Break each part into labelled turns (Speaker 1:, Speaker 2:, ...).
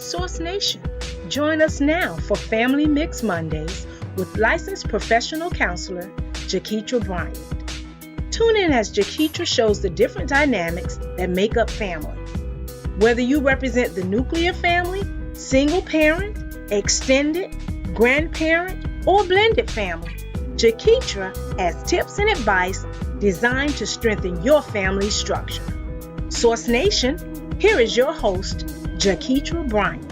Speaker 1: Source Nation. Join us now for Family Mix Mondays with licensed professional counselor Jaketra Bryant. Tune in as Jaketra shows the different dynamics that make up family. Whether you represent the nuclear family, single parent, extended, grandparent, or blended family, Jaketra has tips and advice designed to strengthen your family structure. Source Nation, here is your host, Jaketra Bryant.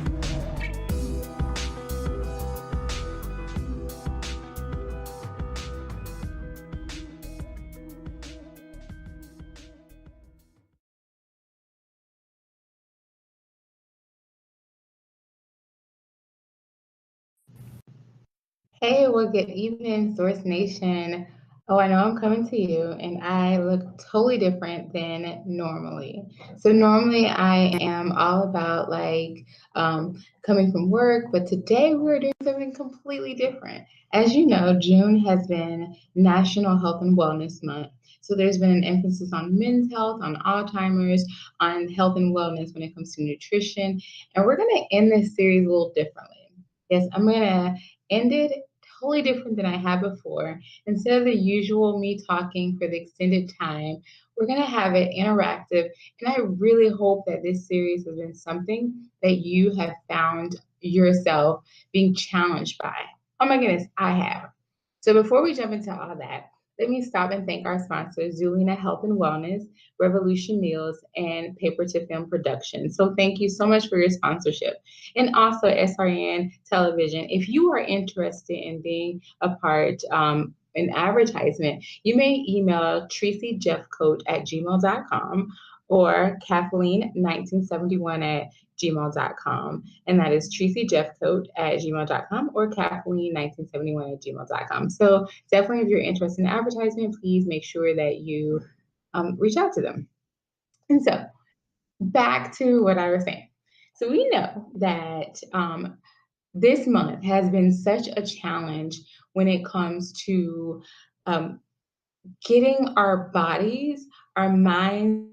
Speaker 2: Hey, well, good evening, Source Nation. Oh, I know I'm coming to you, and I look totally different than normally. So normally I am all about coming from work, but today we're doing something completely different. As you know, June has been National Health and Wellness Month. So there's been an emphasis on men's health, on Alzheimer's, on health and wellness when it comes to nutrition. And we're going to end this series a little differently. Yes, I'm going to end it totally different than I had before. Instead of the usual me talking for the extended time, we're going to have it interactive. And I really hope that this series has been something that you have found yourself being challenged by. Oh my goodness, I have. So before we jump into all that, let me stop and thank our sponsors, Zulina Health and Wellness, Revolution Meals, and Paper to Film Production. So thank you so much for your sponsorship. And also SRN Television. If you are interested in being a part in advertisement, you may email TracyJeffcoat@gmail.com or Kathleen1971@gmail.com. And that is TracyJeffcoat@gmail.com or Kathleen1971@gmail.com. So definitely if you're interested in advertisement, please make sure that you reach out to them. And so back to what I was saying. So we know that this month has been such a challenge when it comes to getting our bodies, our minds,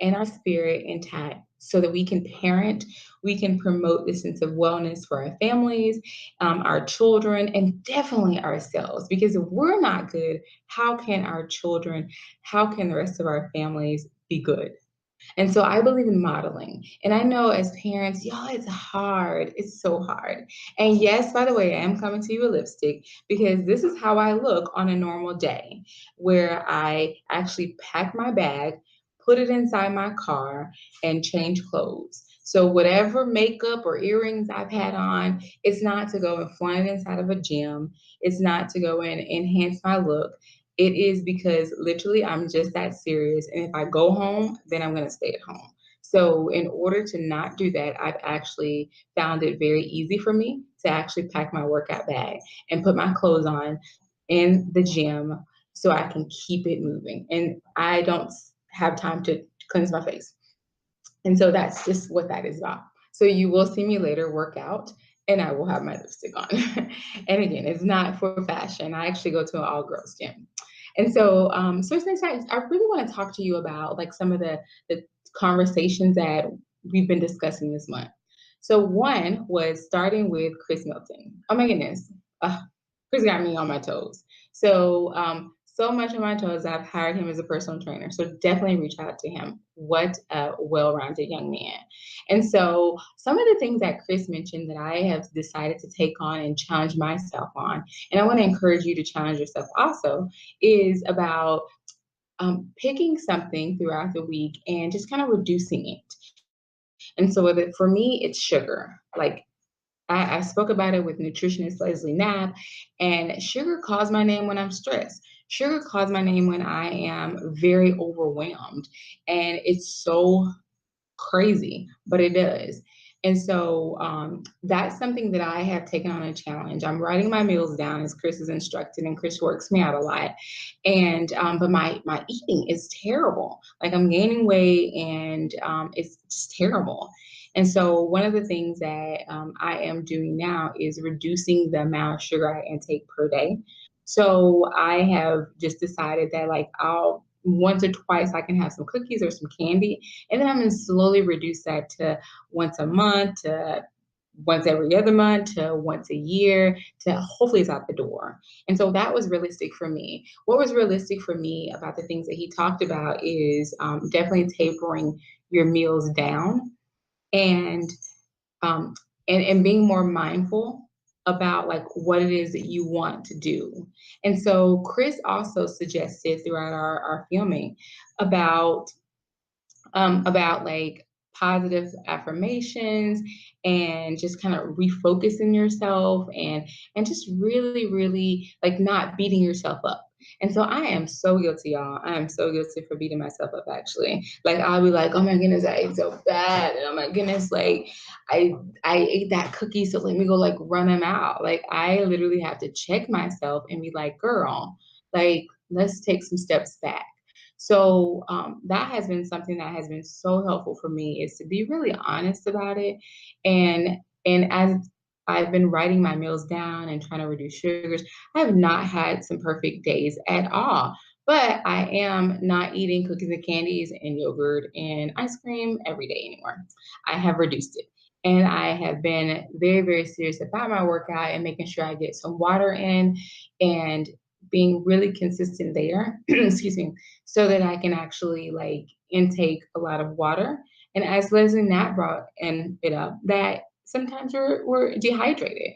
Speaker 2: and our spirit intact so that we can parent, we can promote this sense of wellness for our families, our children, and definitely ourselves. Because if we're not good, how can our children, how can the rest of our families be good? And so I believe in modeling. And I know as parents, y'all, it's hard. It's so hard. And yes, by the way, I am coming to you with lipstick because this is how I look on a normal day, where I actually pack my bag, put it inside my car, and change clothes. So whatever makeup or earrings I've had on, it's not to go and flaunt it inside of a gym. It's not to go and enhance my look. It is because literally I'm just that serious. And if I go home, then I'm going to stay at home. So in order to not do that, I've actually found it very easy for me to actually pack my workout bag and put my clothes on in the gym so I can keep it moving. And I don't have time to cleanse my face. And so that's just what that is about. So you will see me later work out and I will have my lipstick on. And again, it's not for fashion. I actually go to an all girls gym. And so, Source Nation, I really want to talk to you about like some of the conversations that we've been discussing this month. So one was starting with Chris Milton. Oh my goodness. Chris got me on my toes. So, so much on my toes, I've hired him as a personal trainer. So definitely reach out to him. What a well-rounded young man. And so some of the things that Chris mentioned that I have decided to take on and challenge myself on, and I want to encourage you to challenge yourself also, is about picking something throughout the week and just kind of reducing it. And so for me, it's sugar. Like I spoke about it with nutritionist Leslie Knapp, and sugar calls my name when I'm stressed. Sugar calls my name when I am very overwhelmed. And it's so crazy, but it does. And so that's something that I have taken on a challenge. I'm writing my meals down as Chris is instructed, and Chris works me out a lot. And but my eating is terrible. Like I'm gaining weight, and it's just terrible. And so one of the things that I am doing now is reducing the amount of sugar I intake per day. So I have just decided that like I'll once or twice I can have some cookies or some candy, and then I'm going to slowly reduce that to once a month to once every other month to once a year to hopefully it's out the door. And so that was realistic for me. What was realistic for me about the things that he talked about is definitely tapering your meals down and um, and being more mindful about like what it is that you want to do. And so Chris also suggested throughout our filming about like positive affirmations and just kind of refocusing yourself and just really really like not beating yourself up. And so I am so guilty, y'all. I am so guilty for beating myself up, actually. Like, I'll be like, oh my goodness, I ate so bad. And oh my goodness, like, I I ate that cookie, so let me go like run them out. Like, I literally have to check myself and be like, girl, like, let's take some steps back. So that has been something that has been so helpful for me is to be really honest about it. And as I've been writing my meals down and trying to reduce sugars, I have not had some perfect days at all. But I am not eating cookies and candies and yogurt and ice cream every day anymore. I have reduced it. And I have been very, very serious about my workout and making sure I get some water in and being really consistent there. Excuse me, so that I can actually like intake a lot of water. And as Leslie Nat brought it up, that sometimes we're dehydrated.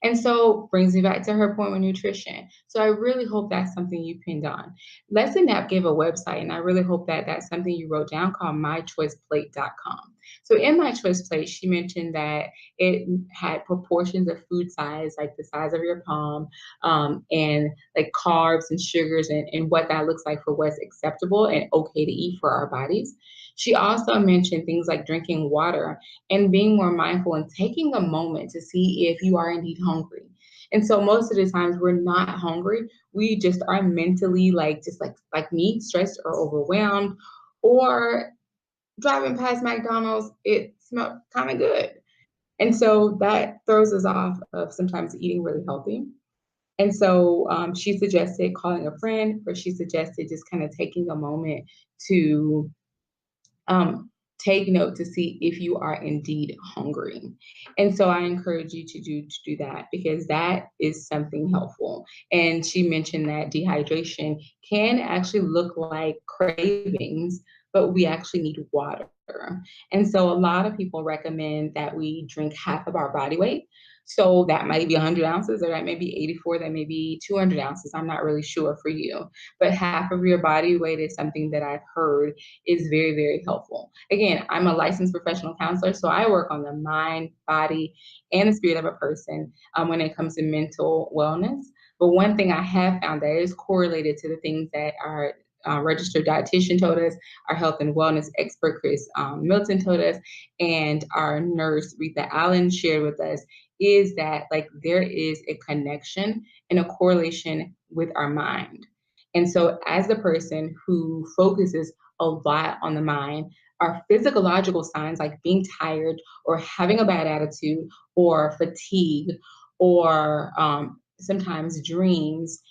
Speaker 2: And so brings me back to her point with nutrition. So I really hope that's something you pinned on. Leslie Knapp gave a website, and I really hope that that's something you wrote down called mychoiceplate.com. So in My Choice Plate, she mentioned that it had proportions of food size, like the size of your palm, and like carbs and sugars and what that looks like for what's acceptable and okay to eat for our bodies. She also mentioned things like drinking water and being more mindful and taking a moment to see if you are indeed hungry. And so most of the times we're not hungry. We just are mentally like just like me, stressed or overwhelmed, or driving past McDonald's, it smelled kind of good. And so that throws us off of sometimes eating really healthy. And so she suggested calling a friend, or she suggested just kind of taking a moment to um, take note to see if you are indeed hungry. And so I encourage you to do that because that is something helpful. And she mentioned that dehydration can actually look like cravings, but we actually need water. And so a lot of people recommend that we drink half of our body weight. So that might be 100 ounces, or that may be 84, that may be 200 ounces. I'm not really sure for you. But half of your body weight is something that I've heard is very, very helpful. Again, I'm a licensed professional counselor, so I work on the mind, body, and the spirit of a person when it comes to mental wellness. But one thing I have found that is correlated to the things that our registered dietitian told us, our health and wellness expert Chris Milton told us, and our nurse Rita Allen shared with us is that like there is a connection and a correlation with our mind. And so as the person who focuses a lot on the mind, our physiological signs like being tired or having a bad attitude or fatigue or sometimes dreams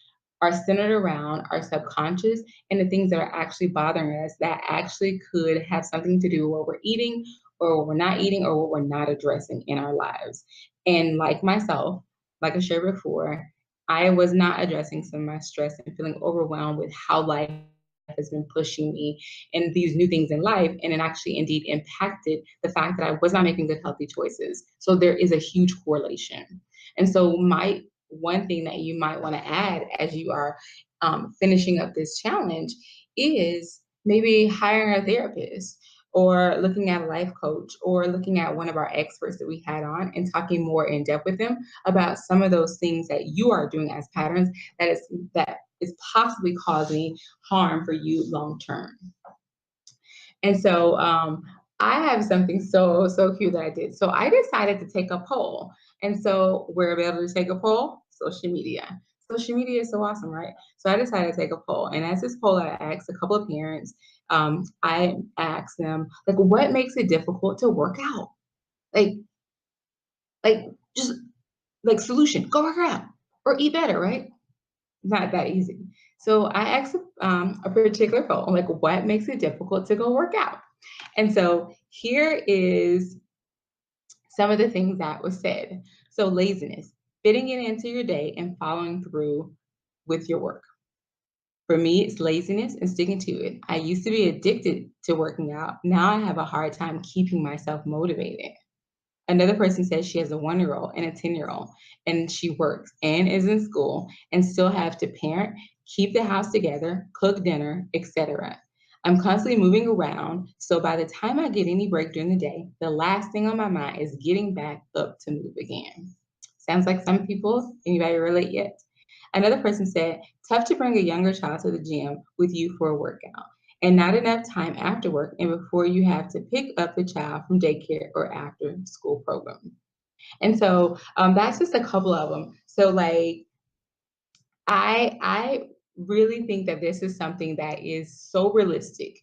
Speaker 2: are centered around our subconscious and the things that are actually bothering us that actually could have something to do with what we're eating or what we're not eating or what we're not addressing in our lives. And like myself, like I shared before, I was not addressing some of my stress and feeling overwhelmed with how life has been pushing me and these new things in life. And it actually indeed impacted the fact that I was not making good, healthy choices. So there is a huge correlation. And so my one thing that you might want to add as you are finishing up this challenge is maybe hiring a therapist or looking at a life coach or looking at one of our experts that we had on and talking more in depth with them about some of those things that you are doing as patterns that is possibly causing harm for you long term. And so I have something so cute that I did. So I decided to take a poll. And so where are we able to take a poll? Social media. Social media is so awesome, right? So I decided to take a poll. And as this poll, I asked a couple of parents, I asked them, like, what makes it difficult to work out? Like, like just like solution, go work out or eat better, right? Not that easy. So I asked a particular poll, like, what makes it difficult to go work out? And so here is some of the things that was said. So laziness, fitting it into your day and following through with your work. For me, it's laziness and sticking to it. I used to be addicted to working out. Now I have a hard time keeping myself motivated. Another person says she has a 1 year old and a 10-year-old, and she works and is in school and still have to parent, keep the house together, cook dinner, etc. I'm constantly moving around, so by the time I get any break during the day, the last thing on my mind is getting back up to move again. Sounds like some people. Anybody relate yet? Another person said, tough to bring a younger child to the gym with you for a workout, and not enough time after work and before you have to pick up the child from daycare or after school program. And so that's just a couple of them. So like I really think that this is something that is so realistic.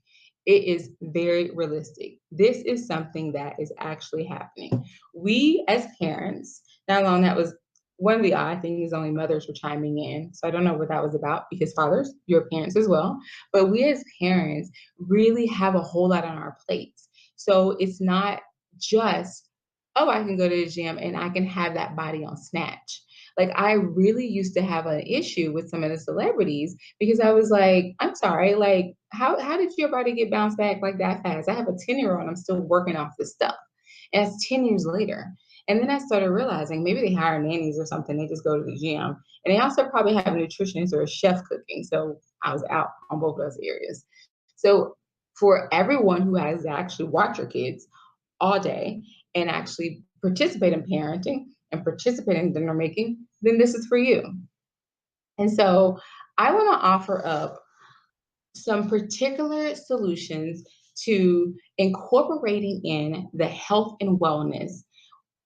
Speaker 2: It is very realistic. This is something that is actually happening. We as parents, not long that was one of the odd things, only mothers were chiming in. So I don't know what that was about because fathers, you're parents as well. But we as parents really have a whole lot on our plates. So it's not just, oh, I can go to the gym and I can have that body on snatch. Like I really used to have an issue with some of the celebrities because I was like, I'm sorry, like how did your body get bounced back like that fast? I have a 10-year-old and I'm still working off this stuff. And it's 10 years later. And then I started realizing maybe they hire nannies or something. They just go to the gym. And they also probably have a nutritionist or a chef cooking. So I was out on both those areas. So for everyone who has actually watched your kids all day and actually participate in parenting and participate in dinner making, then this is for you. And so I want to offer up some particular solutions to incorporating in the health and wellness,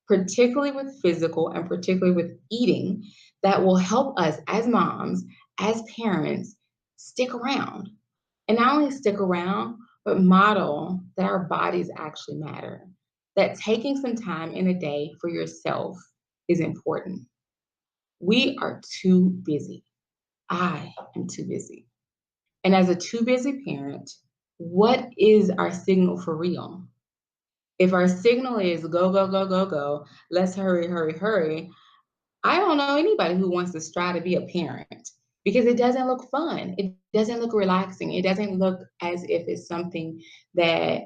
Speaker 2: particularly with physical and particularly with eating, that will help us as moms, as parents, stick around. And not only stick around, but model that our bodies actually matter. That taking some time in a day for yourself is important. We are too busy. I am too busy. And as a too busy parent, what is our signal for real? If our signal is go, go, go, go, go, let's hurry, hurry, hurry, I don't know anybody who wants to strive to be a parent because it doesn't look fun. It doesn't look relaxing. It doesn't look as if it's something that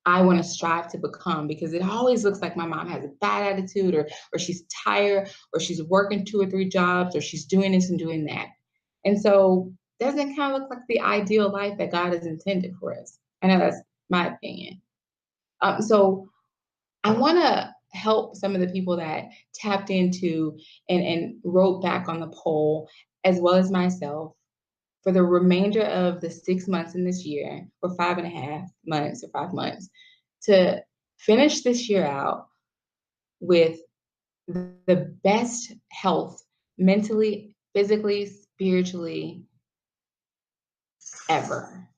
Speaker 2: I want to strive to become because it always looks like my mom has a bad attitude or she's tired or she's working 2 or 3 jobs or she's doing this and doing that. And so doesn't kind of look like the ideal life that God has intended for us. I know that's my opinion. So I want to help some of the people that tapped into and wrote back on the poll, as well as myself, for the remainder of the 6 months in this year, or 5.5 months or 5 months, to finish this year out with the best health mentally, physically, spiritually ever.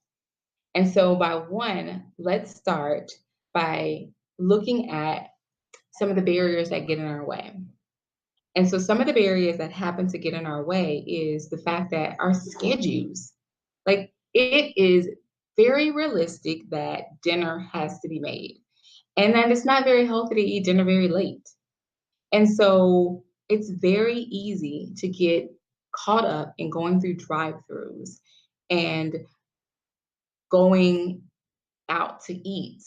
Speaker 2: And so, by one, let's start by looking at some of the barriers that get in our way. And so, some of the barriers that happen to get in our way is the fact that our schedules, like it is very realistic that dinner has to be made and that it's not very healthy to eat dinner very late. And so it's very easy to get caught up in going through drive-throughs and going out to eat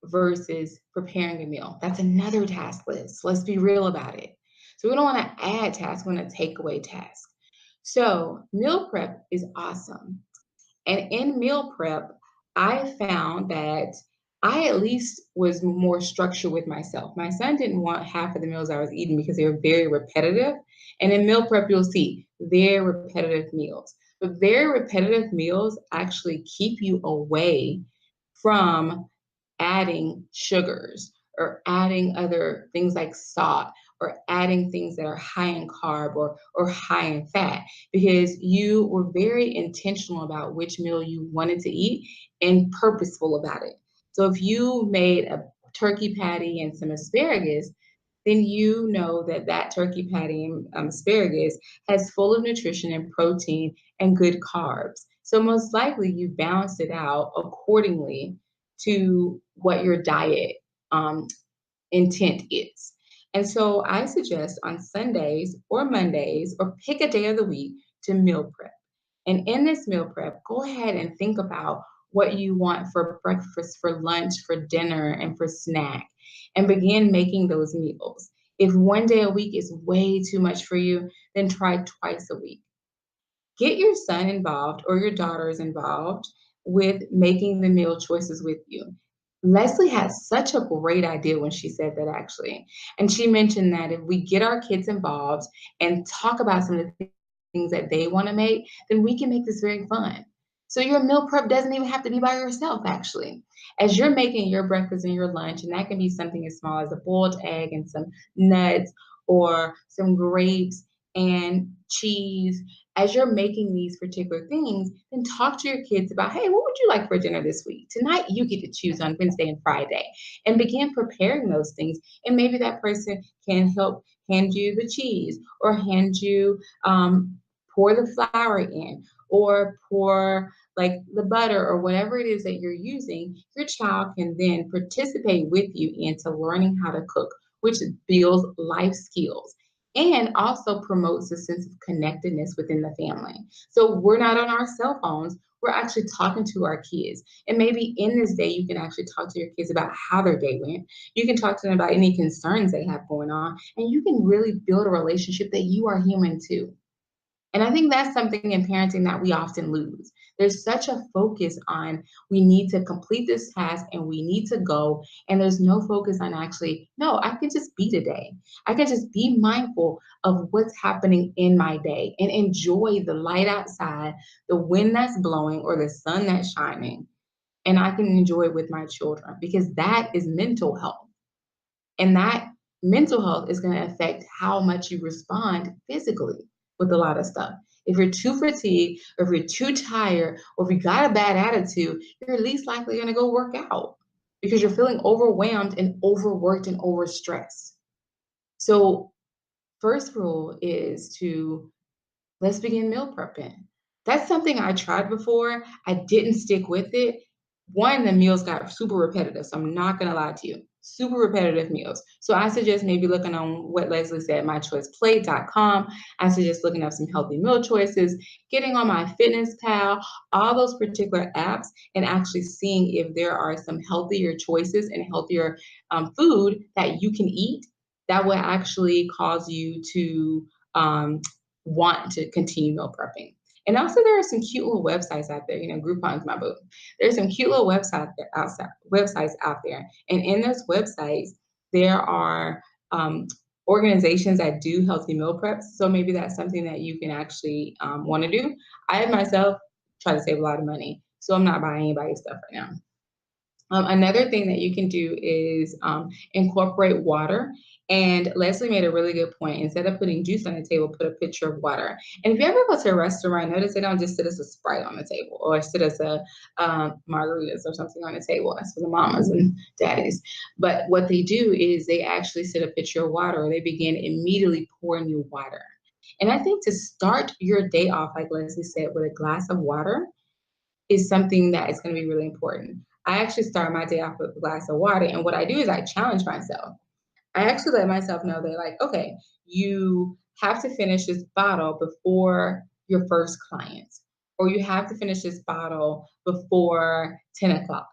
Speaker 2: versus preparing a meal. That's another task list. Let's be real about it. So we don't want to add tasks, we want to take away tasks. So meal prep is awesome. And in meal prep, I found that I at least was more structured with myself. My son didn't want half of the meals I was eating because they were very repetitive. And in meal prep, you'll see very repetitive meals. But very repetitive meals actually keep you away from adding sugars or adding other things like salt or adding things that are high in carb or high in fat because you were very intentional about which meal you wanted to eat and purposeful about it. So if you made a turkey patty and some asparagus, then you know that that turkey patty and asparagus has full of nutrition and protein and good carbs. So most likely you balanced it out accordingly to what your diet intent is. And so I suggest on Sundays or Mondays, or pick a day of the week to meal prep. And in this meal prep, go ahead and think about what you want for breakfast, for lunch, for dinner, and for snack, and begin making those meals. If one day a week is way too much for you, then try twice a week. Get your son involved or your daughters involved with making the meal choices with you. Leslie had such a great idea when she said that, actually. And she mentioned that if we get our kids involved and talk about some of the things that they want to make, then we can make this very fun. So your meal prep doesn't even have to be by yourself, actually. As you're making your breakfast and your lunch, and that can be something as small as a boiled egg and some nuts or some grapes and cheese, as you're making these particular things, then talk to your kids about, hey, what would you like for dinner this week? Tonight, you get to choose on Wednesday and Friday, and begin preparing those things. And maybe that person can help hand you the cheese, or hand you, pour the flour in, or pour like the butter, or whatever it is that you're using. Your child can then participate with you into learning how to cook, which builds life skills and also promotes a sense of connectedness within the family. So we're not on our cell phones, we're actually talking to our kids. And maybe in this day, you can actually talk to your kids about how their day went. You can talk to them about any concerns they have going on, and you can really build a relationship that you are human too. And I think that's something in parenting that we often lose. There's such a focus on, we need to complete this task and we need to go. And there's no focus on actually, no, I can just be today. I can just be mindful of what's happening in my day and enjoy the light outside, the wind that's blowing, or the sun that's shining. And I can enjoy it with my children, because that is mental health. And that mental health is going to affect how much you respond physically with a lot of stuff. If you're too fatigued, or if you're too tired, or if you got a bad attitude, you're least likely going to go work out, because you're feeling overwhelmed and overworked and overstressed. So, first rule is to, let's begin meal prepping. That's something I tried before. I didn't stick with it. One, the meals got super repetitive. So I'm not going to lie to you. Super repetitive meals. So I suggest maybe looking on what Leslie said, mychoiceplate.com. I suggest looking up some healthy meal choices, getting on my Fitness Pal, all those particular apps, and actually seeing if there are some healthier choices and healthier food that you can eat that will actually cause you to want to continue meal prepping. And also, there are some cute little websites out there. Groupon's my boo. There's some cute little websites out there. And in those websites, there are organizations that do healthy meal preps. So maybe that's something that you can actually want to do. I myself try to save a lot of money, so I'm not buying anybody's stuff right now. Another thing that you can do is incorporate water. And Leslie made a really good point. Instead of putting juice on the table, put a pitcher of water. And if you ever go to a restaurant, notice they don't just sit as a Sprite on the table, or sit as a margaritas or something on the table. That's for the mamas and daddies. But what they do is they actually sit a pitcher of water, or they begin immediately pouring you water. And I think to start your day off, like Leslie said, with a glass of water is something that is going to be really important. I actually start my day off with a glass of water. And what I do is I challenge myself. I actually let myself know that, like, okay, you have to finish this bottle before your first client, or you have to finish this bottle before 10 o'clock.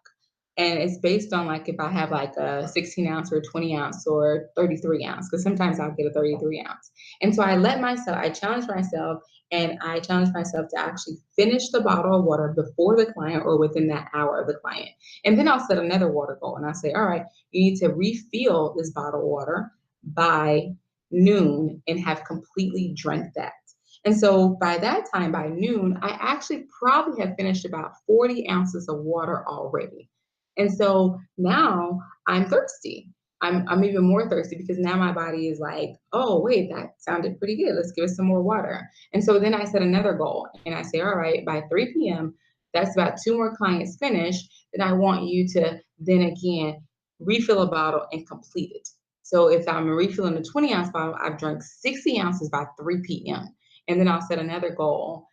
Speaker 2: And it's based on, like, if I have like a 16 ounce or 20 ounce or 33 ounce, because sometimes I'll get a 33 ounce. And so I challenge myself, and I challenge myself to actually finish the bottle of water before the client, or within that hour of the client. And then I'll set another water goal, and I say, all right, you need to refill this bottle of water by noon and have completely drank that. And so by that time, by noon, I actually probably have finished about 40 ounces of water already. And so now I'm thirsty. I'm even more thirsty, because now my body is like, oh, wait, that sounded pretty good. Let's give it some more water. And so then I set another goal, and I say, all right, by 3 p.m., that's about 2 more clients finished. Then I want you to then again refill a bottle and complete it. So if I'm refilling a 20 ounce bottle, I've drunk 60 ounces by 3 p.m. And then I'll set another goal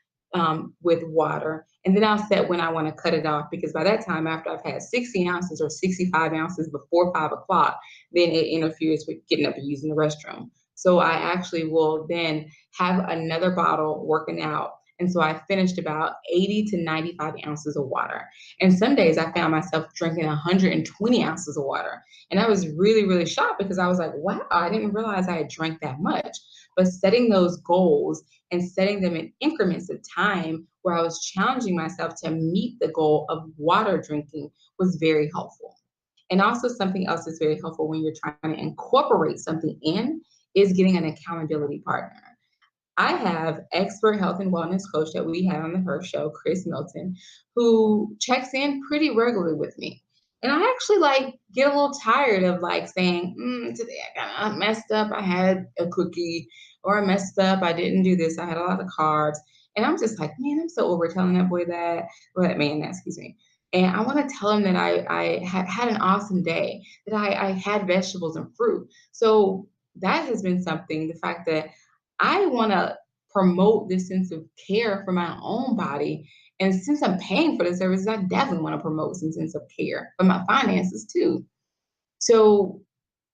Speaker 2: with water. And then I'll set when I want to cut it off, because by that time, after I've had 60 ounces or 65 ounces before 5 o'clock, then it interferes with getting up and using the restroom. So I actually will then have another bottle working out. And so I finished about 80 to 95 ounces of water. And some days I found myself drinking 120 ounces of water. And I was really, really shocked, because I was like, wow, I didn't realize I had drank that much. But setting those goals and setting them in increments of time where I was challenging myself to meet the goal of water drinking was very helpful. And also, something else that's very helpful when you're trying to incorporate something in is getting an accountability partner. I have expert health and wellness coach that we had on the Her Show, Chris Milton, who checks in pretty regularly with me. And I actually get a little tired of saying, today I got messed up. I had a cookie, or I messed up. I didn't do this. I had a lot of carbs. And I'm just like, man, I'm so over telling that boy that, or that man, excuse me. And I want to tell him that I had an awesome day, that I had vegetables and fruit. So that has been something, the fact that I want to promote this sense of care for my own body. And since I'm paying for the services, I definitely want to promote some sense of care for my finances too. So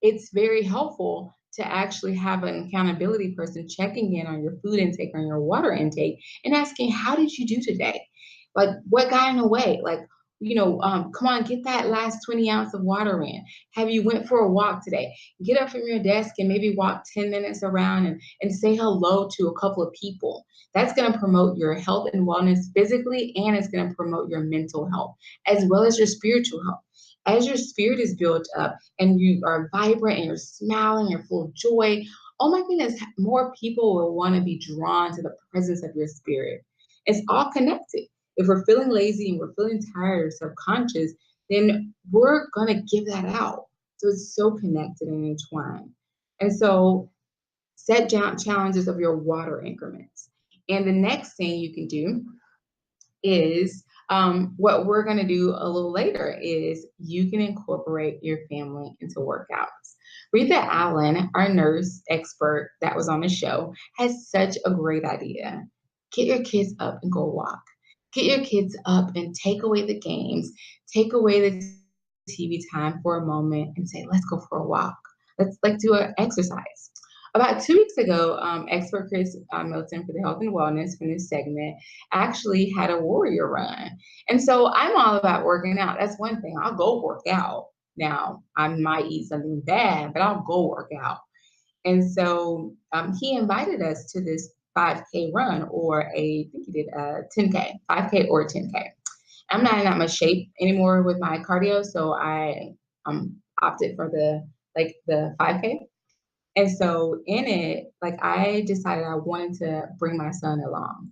Speaker 2: it's very helpful to actually have an accountability person checking in on your food intake, on your water intake, and asking, how did you do today? What got in the way? Come on, get that last 20 ounce of water in. Have you went for a walk today? Get up from your desk and maybe walk 10 minutes around and say hello to a couple of people. That's going to promote your health and wellness physically, and it's going to promote your mental health as well as your spiritual health. As your spirit is built up and you are vibrant and you're smiling, you're full of joy, oh my goodness, more people will want to be drawn to the presence of your spirit. It's all connected. If we're feeling lazy and we're feeling tired or subconscious, then we're going to give that out. So it's so connected and entwined. And so set down challenges of your water increments. And the next thing you can do is what we're going to do a little later is you can incorporate your family into workouts. Rita Allen, our nurse expert that was on the show, has such a great idea. Get your kids up and go walk. Get your kids up and take away the games, take away the TV time for a moment and say, let's go for a walk. Let's do an exercise. About 2 weeks ago, expert Chris Milton for the health and wellness from this segment actually had a warrior run. And so I'm all about working out. That's one thing. I'll go work out. Now, I might eat something bad, but I'll go work out. And so he invited us to this 5K run, or I think he did a 10K, 5K or 10K. I'm not in that much shape anymore with my cardio, so I opted for the 5K. And so in it, I decided I wanted to bring my son along.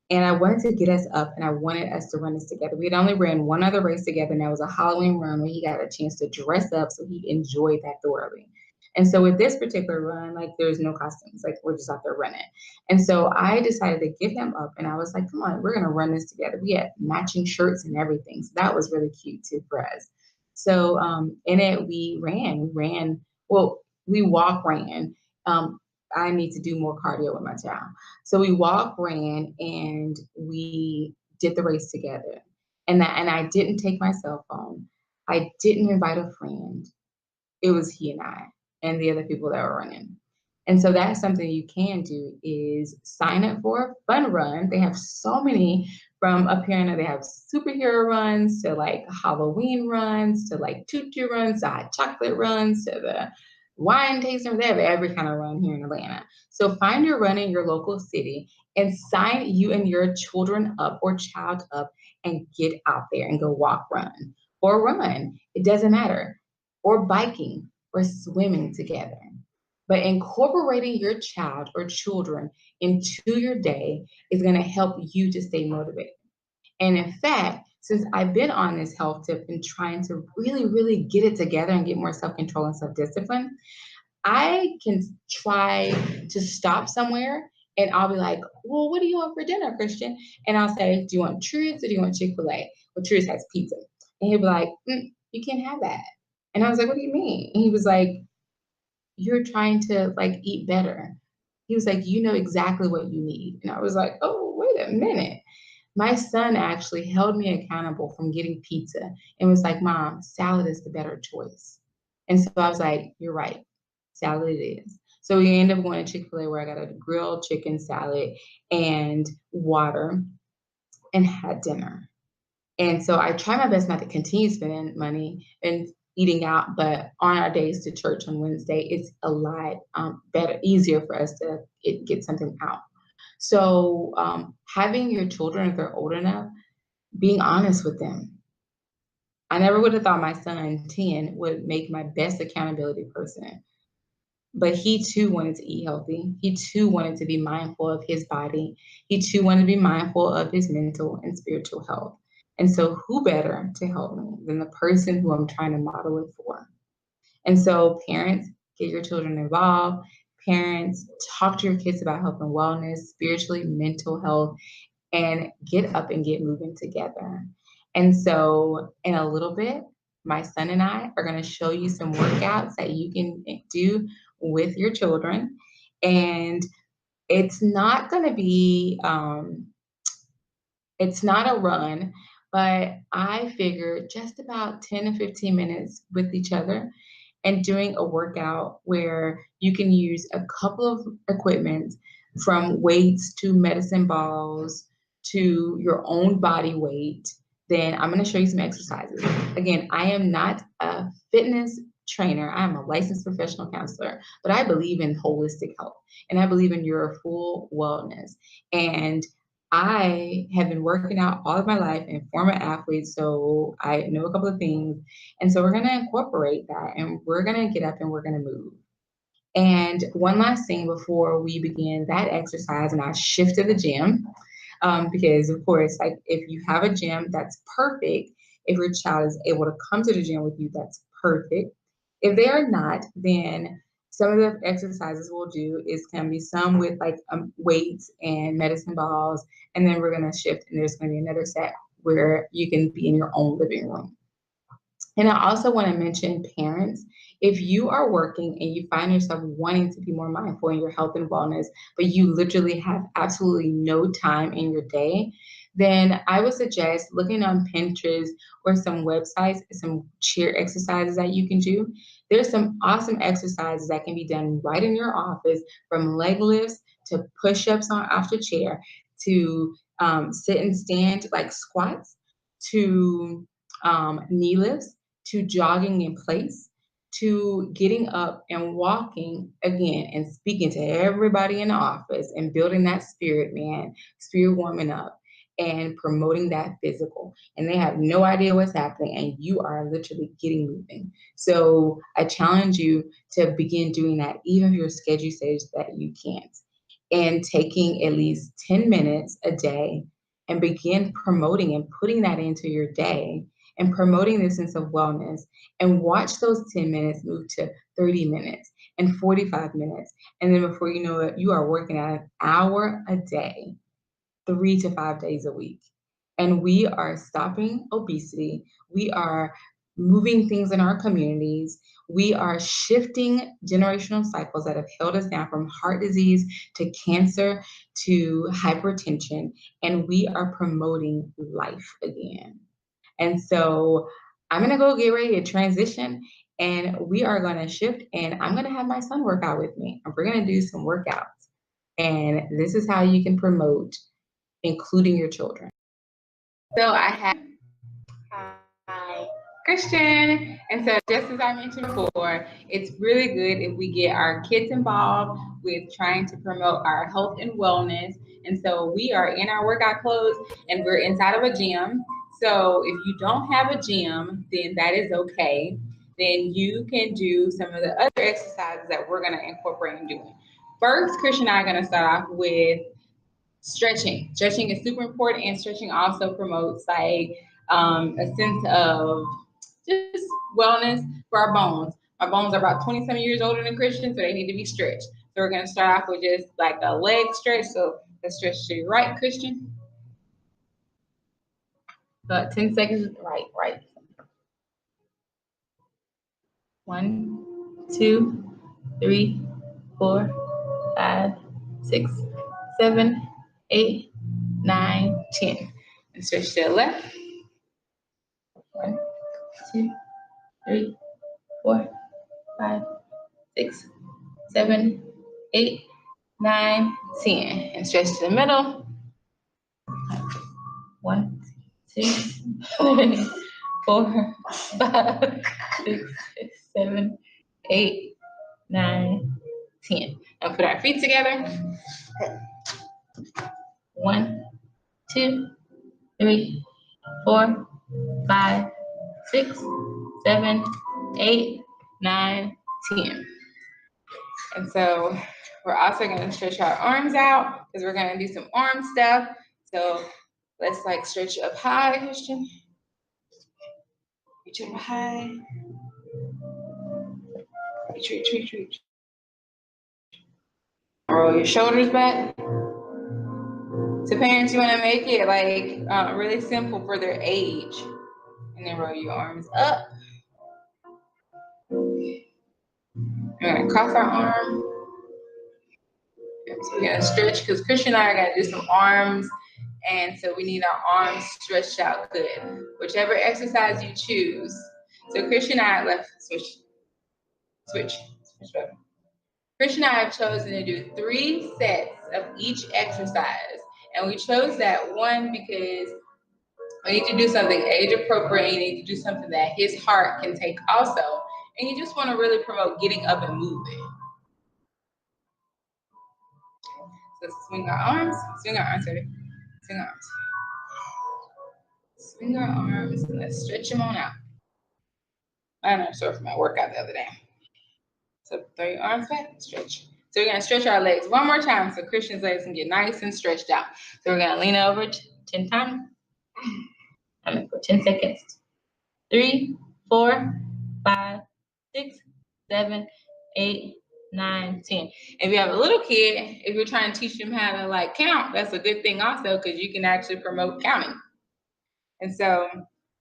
Speaker 2: And I wanted to get us up, and I wanted us to run this together. We had only ran one other race together, and that was a Halloween run where he got a chance to dress up, so he enjoyed that thoroughly. And so with this particular run, there's no costumes, we're just out there running. And so I decided to get him up, and I was like, come on, we're going to run this together. We had matching shirts and everything. So that was really cute too for us. So in it, we ran, well, we walk ran. I need to do more cardio with my child. So we walk, ran, and we did the race together. And I didn't take my cell phone. I didn't invite a friend. It was he and I and the other people that were running. And so that's something you can do, is sign up for a fun run. They have so many, from appearing, they have superhero runs to Halloween runs to tutu runs to hot chocolate runs to the wine tasting. They have every kind of run here in Atlanta. So find your run in your local city and sign you and your children up or child up and get out there and go walk, run, or run. It doesn't matter. Or biking or swimming together. But incorporating your child or children into your day is going to help you to stay motivated. And in fact, since I've been on this health tip and trying to really, really get it together and get more self-control and self-discipline, I can try to stop somewhere and I'll be like, well, what do you want for dinner, Christian? And I'll say, do you want Truth or do you want Chick-fil-A? Well, Truth has pizza. And he'll be like, you can't have that. And I was like, what do you mean? And he was like, you're trying to eat better. He was like, you know exactly what you need. And I was like, oh, wait a minute. My son actually held me accountable from getting pizza and was like, Mom, salad is the better choice. And so I was like, you're right, salad it is. So we ended up going to Chick-fil-A where I got a grilled chicken salad and water and had dinner. And so I try my best not to continue spending money and eating out, but on our days to church on Wednesday, it's a lot better, easier for us to get something out. So having your children, if they're old enough, being honest with them. I never would have thought my son, 10, would make my best accountability person. But he too wanted to eat healthy. He too wanted to be mindful of his body. He too wanted to be mindful of his mental and spiritual health. And so, who better to help me than the person who I'm trying to model it for? And so, parents, get your children involved. Parents, talk to your kids about health and wellness, spiritually, mental health, and get up and get moving together. And so, in a little bit, my son and I are going to show you some workouts that you can do with your children. And it's not going to be, it's not a run, but I figure just about 10 to 15 minutes with each other and doing a workout where you can use a couple of equipment from weights to medicine balls to your own body weight, then I'm going to show you some exercises. Again, I am not a fitness trainer. I am a licensed professional counselor, but I believe in holistic health and I believe in your full wellness. And I have been working out all of my life and former athlete, so I know a couple of things. And so we're going to incorporate that and we're going to get up and we're going to move. And one last thing before we begin that exercise, and I shift to the gym, because of course, like if you have a gym, that's perfect. If your child is able to come to the gym with you, that's perfect. If they are not, then some of the exercises we'll do is can be some with like weights and medicine balls, and then we're going to shift, and there's going to be another set where you can be in your own living room. And I also want to mention parents, if you are working and you find yourself wanting to be more mindful in your health and wellness, but you literally have absolutely no time in your day, then I would suggest looking on Pinterest or some websites, some chair exercises that you can do. There's some awesome exercises that can be done right in your office, from leg lifts to push-ups on off the chair to sit and stand like squats to knee lifts to jogging in place, to getting up and walking again and speaking to everybody in the office and building that spirit, man, spirit warming up and promoting that physical. And they have no idea what's happening, and you are literally getting moving. So I challenge you to begin doing that, even if your schedule says that you can't. And taking at least 10 minutes a day and begin promoting and putting that into your day and promoting this sense of wellness, and watch those 10 minutes move to 30 minutes and 45 minutes. And then before you know it, you are working out an hour a day, 3 to 5 days a week. And we are stopping obesity. We are moving things in our communities. We are shifting generational cycles that have held us down, from heart disease to cancer to hypertension. And we are promoting life again. And so I'm going to go get ready to transition, and we are going to shift, and I'm going to have my son work out with me. And we're going to do some workouts. And this is how you can promote including your children. So I have Christian. And so just as I mentioned before, it's really good if we get our kids involved with trying to promote our health and wellness. And so we are in our workout clothes and we're inside of a gym. So if you don't have a gym, then that is okay. Then you can do some of the other exercises that we're going to incorporate in doing. First, Christian and I are going to start off with stretching. Stretching is super important, and stretching also promotes like a sense of just wellness for our bones. My bones are about 27 years older than Christian, so they need to be stretched. So we're going to start off with just like a leg stretch. So let's stretch to your right, Christian. So 10 seconds, right, right. 1, 2, 3, 4, 5, 6, 7, 8, 9, 10. And switch to the left. 1, 2, 3, 4, 5, 6, 7, 8, 9, 10. And stretch to the middle. 1, 2, 3, 4, 5, 6, 7, 8, 9, 10. And put our feet together. 1, 2, 3, 4, 5, 6, 7, 8, 9, 10. And so we're also going to stretch our arms out because we're going to do some arm stuff. So let's like stretch up high, Christian. Reach up high. Reach. Roll your shoulders back. So parents, you want to make it like really simple for their age. And then roll your arms up. We're going to cross our arm. So we're going to stretch because Christian and I are going to do some arms. And so we need our arms stretched out good. Whichever exercise you choose. So Christian and I left, switch back. Christian and I have chosen to do 3 sets of each exercise. And we chose that one because we need to do something age appropriate. You need to do something that his heart can take also. And you just want to really promote getting up and moving. So swing our arms, swing our arms. Swing our arms and let's stretch them on out. I know, sore from my workout the other day. So throw your arms back, stretch. So we're gonna stretch our legs one more time so Christian's legs can get nice and stretched out. So we're gonna lean over 10 times. I'm gonna go 10 seconds. 3, 4, 5, 6, 7, 8, 9, 10. If you have a little kid, if you're trying to teach them how to like count, that's a good thing also because you can actually promote counting. And so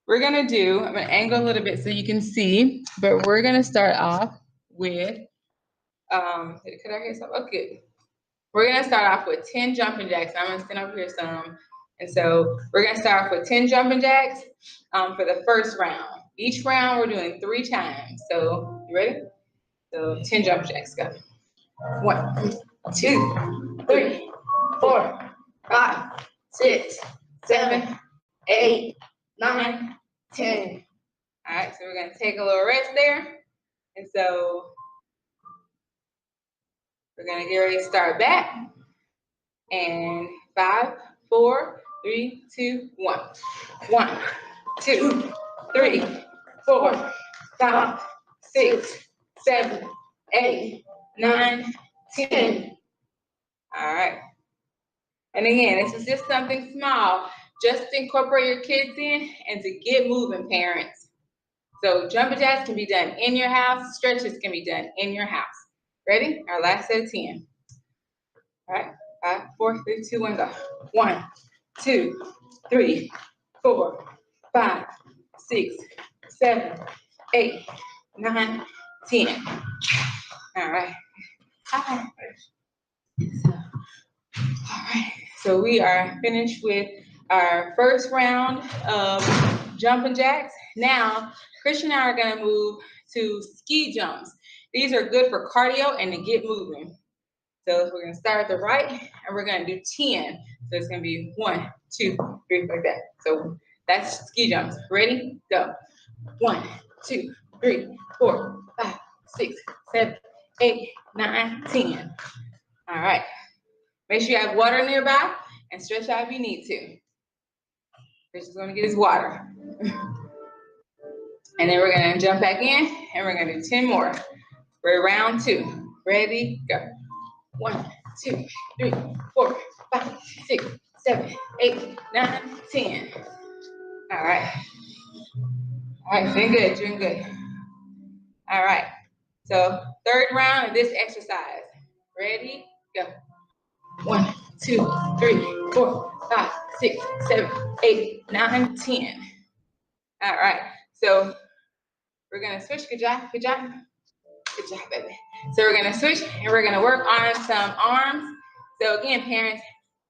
Speaker 2: we're gonna do, I'm gonna angle a little bit so you can see, but we're gonna start off with, could I hear something? Okay. We're gonna start off with 10 jumping jacks. I'm gonna stand over here some. And so we're gonna start off with 10 jumping jacks for the first round. Each round we're doing 3 times. So you ready? So 10 jumping jacks, go. 1, 2, 3, 4, 5, 6, 7, 8, 9, 10. All right, so we're gonna take a little rest there. And so we're gonna get ready to start back. And 5, 4, 3, 2, 1. 1, 2, 3, 4, 5, 6, 7, 8, 9, 10. All right. And again, this is just something small. Just to incorporate your kids in and to get moving, parents. So jumping jacks can be done in your house. Stretches can be done in your house. Ready? Our last set of 10. All right. 5, 4, 3, 2, 1, go. 1, 2, 3, 4, 5, 6, 7, 8, 9, 10. All right. All right. So we are finished with our first round of jumping jacks. Now, Christian and I are going to move to ski jumps. These are good for cardio and to get moving. So we're going to start at the right, and we're going to do 10. So it's going to be 1, 2, 3, like that. So that's ski jumps. Ready? Go. 1, 2, 3, 4, 5, 6, 7, 8, 9, 10. All right. Make sure you have water nearby and stretch out if you need to. Christian's going to get his water. And then we're going to jump back in, and we're going to do 10 more. We're round 2. Ready? Go. 1, 2, 3, 4, 5, 6, 7, 8, 9, 10. All right. All right, doing good. All right. So third round of this exercise. Ready? Go. 1, 2, 3, 4, 5, 6, 7, 8, 9, 10. All right. So we're gonna switch. Good job, baby. So we're gonna switch and we're gonna work on some arms. So again, parents,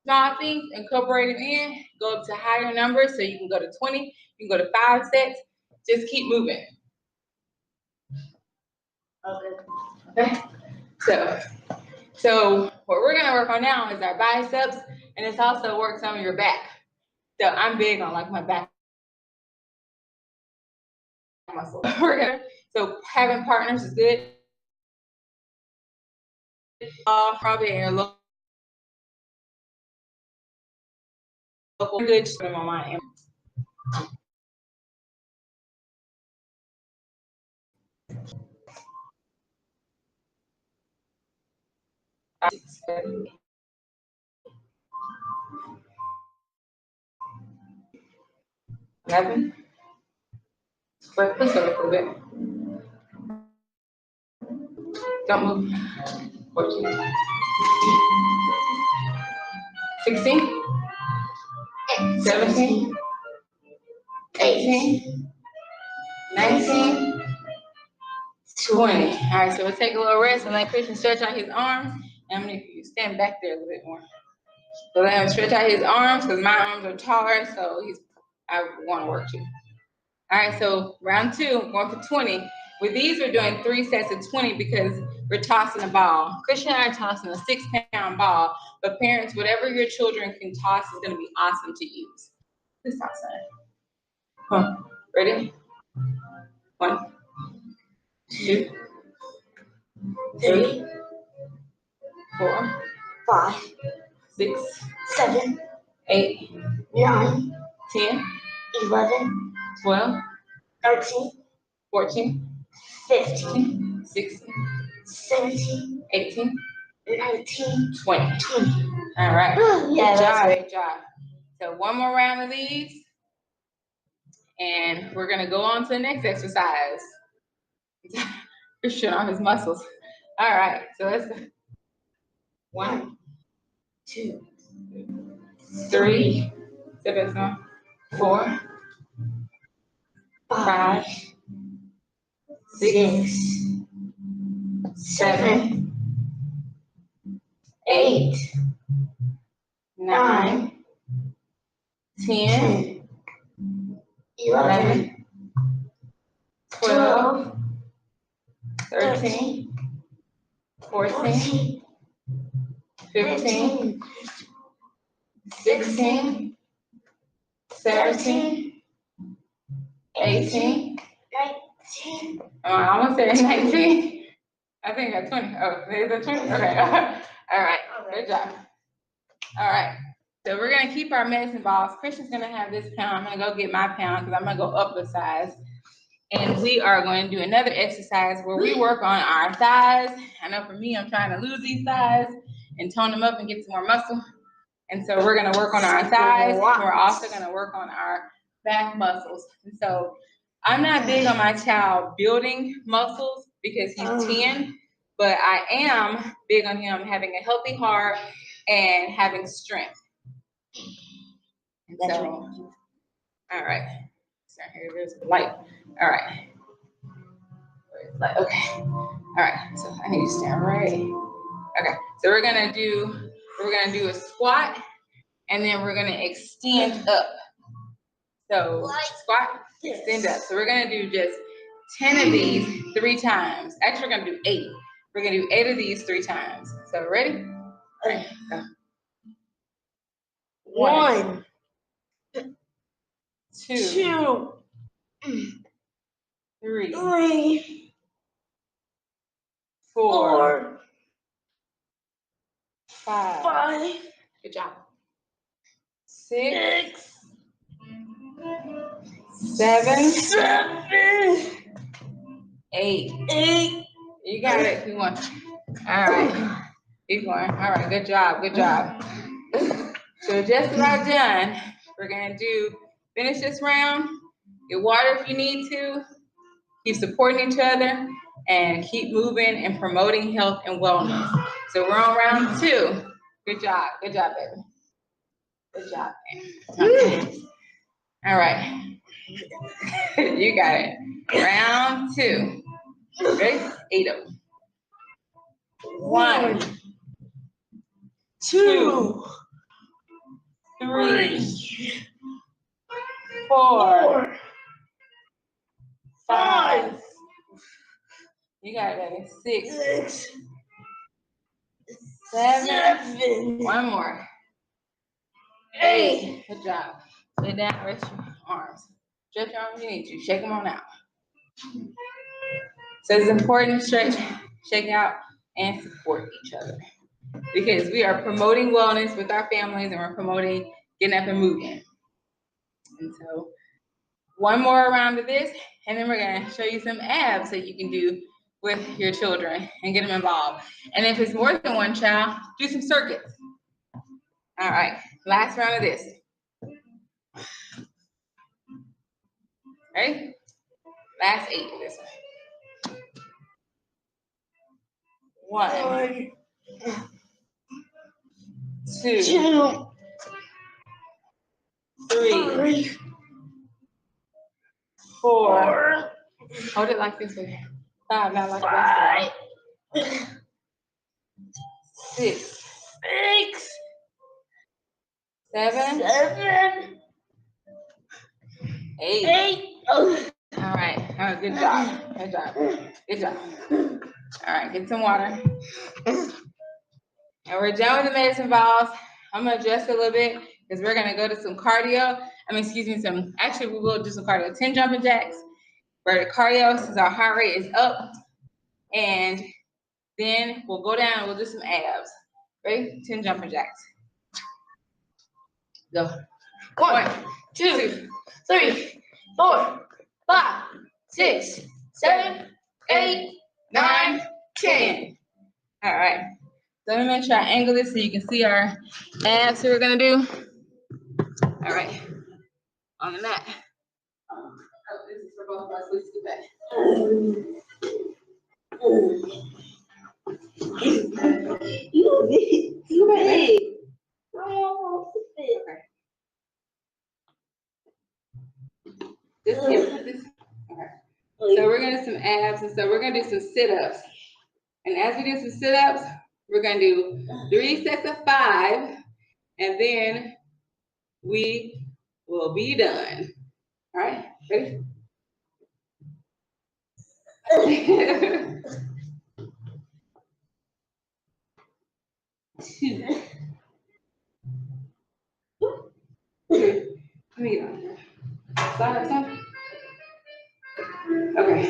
Speaker 2: Small things, incorporate them in, go up to higher numbers, so you can go to 20, you can go to 5 sets, just keep moving. Okay? So what we're gonna work on now is our biceps, and this also works on your back. So I'm big on like my back muscle. So having partners is good. Probably in your local good on my 11. But push up a little bit. Don't move. 14. 16. 17. 18. 19. 20. All right, so we'll take a little rest and let Christian stretch out his arms. And I'm gonna need you to stand back there a little bit more. So let him stretch out his arms because my arms are taller, so I want to work too. All right, so round 2, going for 20. With these, we're doing 3 sets of 20 because we're tossing a ball. Christian and I are tossing a 6-pound ball, but parents, whatever your children can toss is gonna be awesome to use. Let's toss that. Come on, ready? 1, 2, 3, 4, 5, 6, 7, 8, 9, 10, 11, 12, 13, 14, 15, 16, 17, 18, 19, 20. All right. Good job. So one more round of these, and we're gonna go on to the next exercise. You're showing off his muscles. All right. So let's go. 1, 2, 3, 4, 5, 6, 7, 8, 9, 10, 11, 12, 13, 14, 15, 16, 17, 18, 19. I almost said 19. I think I got 20. Oh, there's a 20? Okay. All right. Good job. All right. So we're going to keep our medicine balls. Christian's going to have this pound. I'm going to go get my pound because I'm going to go up the size. And we are going to do another exercise where we work on our thighs. I know for me, I'm trying to lose these thighs and tone them up and get some more muscle. And so we're going to work on our thighs. We're also going to work on our back muscles. And so I'm not big on my child building muscles because he's 10, but I am big on him having a healthy heart and having strength. And so, all right. So here, there's the light. All right. Okay. All right. So I need to stand right. Okay. So we're gonna do a squat, and then we're gonna extend up. So squat, extend up. So we're gonna do just 10 of these 3 times. Actually, we're gonna do 8. We're gonna do 8 of these 3 times. So ready? All right. Go. 1, 2, 3, 4, 5. Good job. 6, 7, 8. You got it. Keep going. All right. Keep going. All right. Good job. Good job. So just about done. We're gonna finish this round. Get water if you need to. Keep supporting each other and keep moving and promoting health and wellness. So we're on round 2. Good job. Good job, baby. Good job, man. Okay. All right. You got it. Round 2. Ready? 8 of them. 1, 2, 3, 4, 5. You got it, baby. 6, 7. One more. 8. Good job. Lay down, rest your arms. Stretch your arms if you need to. Shake them on out. So it's important to stretch, shake out, and support each other. Because we are promoting wellness with our families and we're promoting getting up and moving. And so one more round of this, and then we're gonna show you some abs that you can do with your children and get them involved. And if it's more than one child, do some circuits. All right, last round of this. Ready? Last 8 of this one. 1, 2, 3, 4. Hold it like this way. 5, not like that. 6, 7, 8. All right, good job. Good job. Good job. All right, get some water. And we're done with the medicine balls. I'm gonna adjust a little bit because we're gonna go to some cardio. Actually we will do some cardio. 10 jumping jacks for the cardio since our heart rate is up. And then we'll go down and we'll do some abs. Ready? 10 jumping jacks. Go. 1, 2, 3, 4, 5, 6, 7, 8, 9, 10. All right. So let me make sure I angle this so you can see our abs that we're gonna do. All right. On the mat. Oh, this is for both of us. Let's do that. You big. Okay. Okay. So we're gonna do some abs, and so we're gonna do some sit-ups. And as we do some sit-ups, we're gonna do 3 sets of 5, and then we will be done. All right, ready? 2. Let me get on here. Slide up. Okay.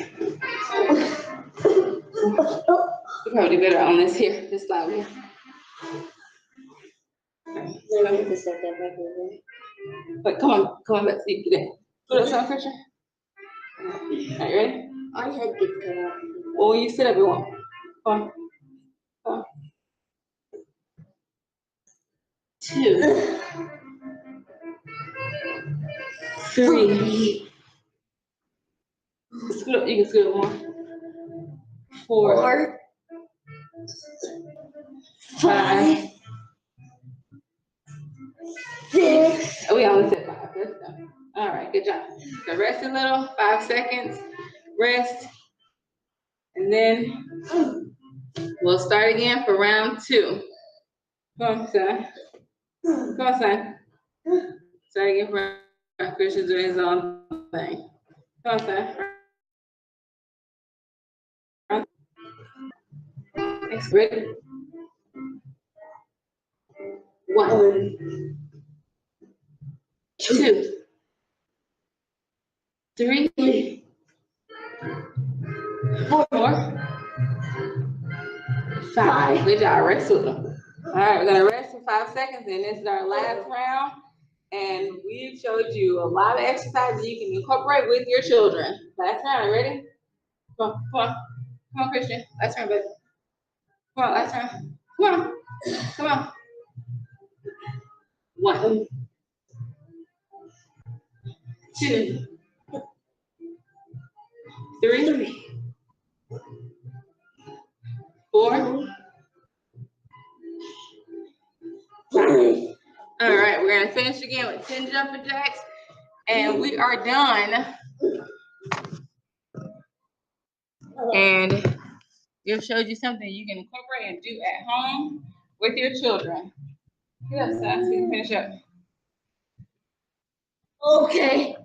Speaker 2: You probably do better on this here. This slide here. But come on, let's see. Get in. Put us on, Christian. Are you ready? My head gets cut off. Well, when you sit up, it won't. Come on. 2, 3. Scoot up. You can scoot up more. 4, 5, 6. Oh, we only said 5. That's done. All right, good job. So rest a little. 5 seconds. Rest. And then we'll start again for round 2. Come on, son. Come on, son. Start again for round. Christian's doing his own thing. Come on, son. Next, ready? 1, 2, 3, 4, 5. Good job. Rest with them. All right, we're gonna rest for 5 seconds, and this is our last round. And we've showed you a lot of exercises you can incorporate with your children. Last round, ready? Come on, Christian. Last round, baby. Come on, last round. Come on. 1, 2, 3, 4, 5. All right, we're gonna finish again with 10 jumping jacks, and we are done. And we've showed you something you can incorporate and do at home with your children. Get up, son, so you can finish up.
Speaker 3: Okay.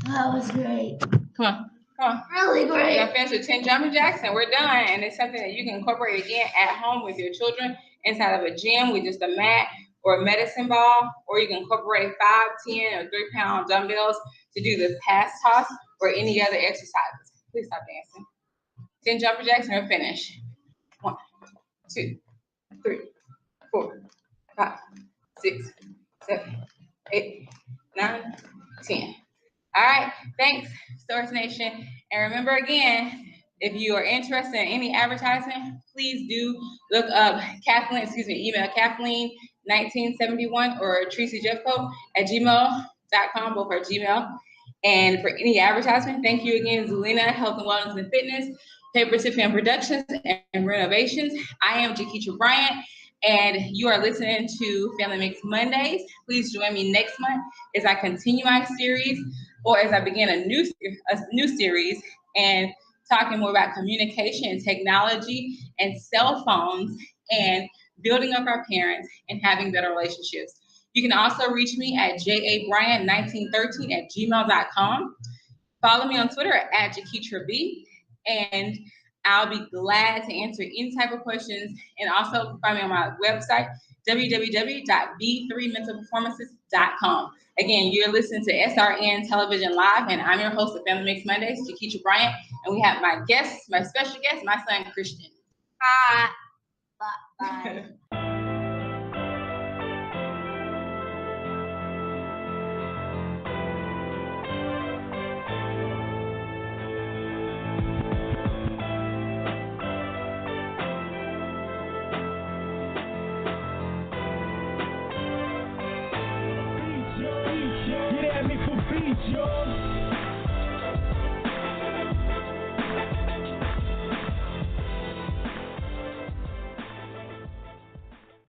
Speaker 3: That was great.
Speaker 2: Come on.
Speaker 3: Really
Speaker 2: We're
Speaker 3: great.
Speaker 2: gonna finish with 10 jumping jacks and we're done. And it's something that you can incorporate again at home with your children inside of a gym with just a mat or a medicine ball, or you can incorporate 5, 10, or 3-pound dumbbells to do the pass toss or any other exercises. Please stop dancing. 10 jumping jacks and we're finished. 1, 2, 3, 4, 5, 6, 7, 8, 9, 10. All right, thanks, Stores Nation. And remember again, if you are interested in any advertisement, please do look up email Kathleen1971 or Tracy Jeffco at gmail.com, both are Gmail. And for any advertisement, thank you again, Zulina, Health and Wellness and Fitness, Paper Tiffany Productions and Renovations. I am Jaketra Bryant, and you are listening to Family Mix Mondays. Please join me next month as I continue my series, or as I begin a new series and talking more about communication and technology and cell phones and building up our parents and having better relationships. You can also reach me at jabryant1913 at gmail.com. Follow me on Twitter at JaketraB, and I'll be glad to answer any type of questions. And also find me on my website, www.b3mentalperformances.com. Again, you're listening to SRN Television Live, and I'm your host of Family Mix Mondays, Jaketra Bryant, and we have my special guest, my son, Christian.
Speaker 3: Hi. Bye.
Speaker 4: Get at me for beats, y'all.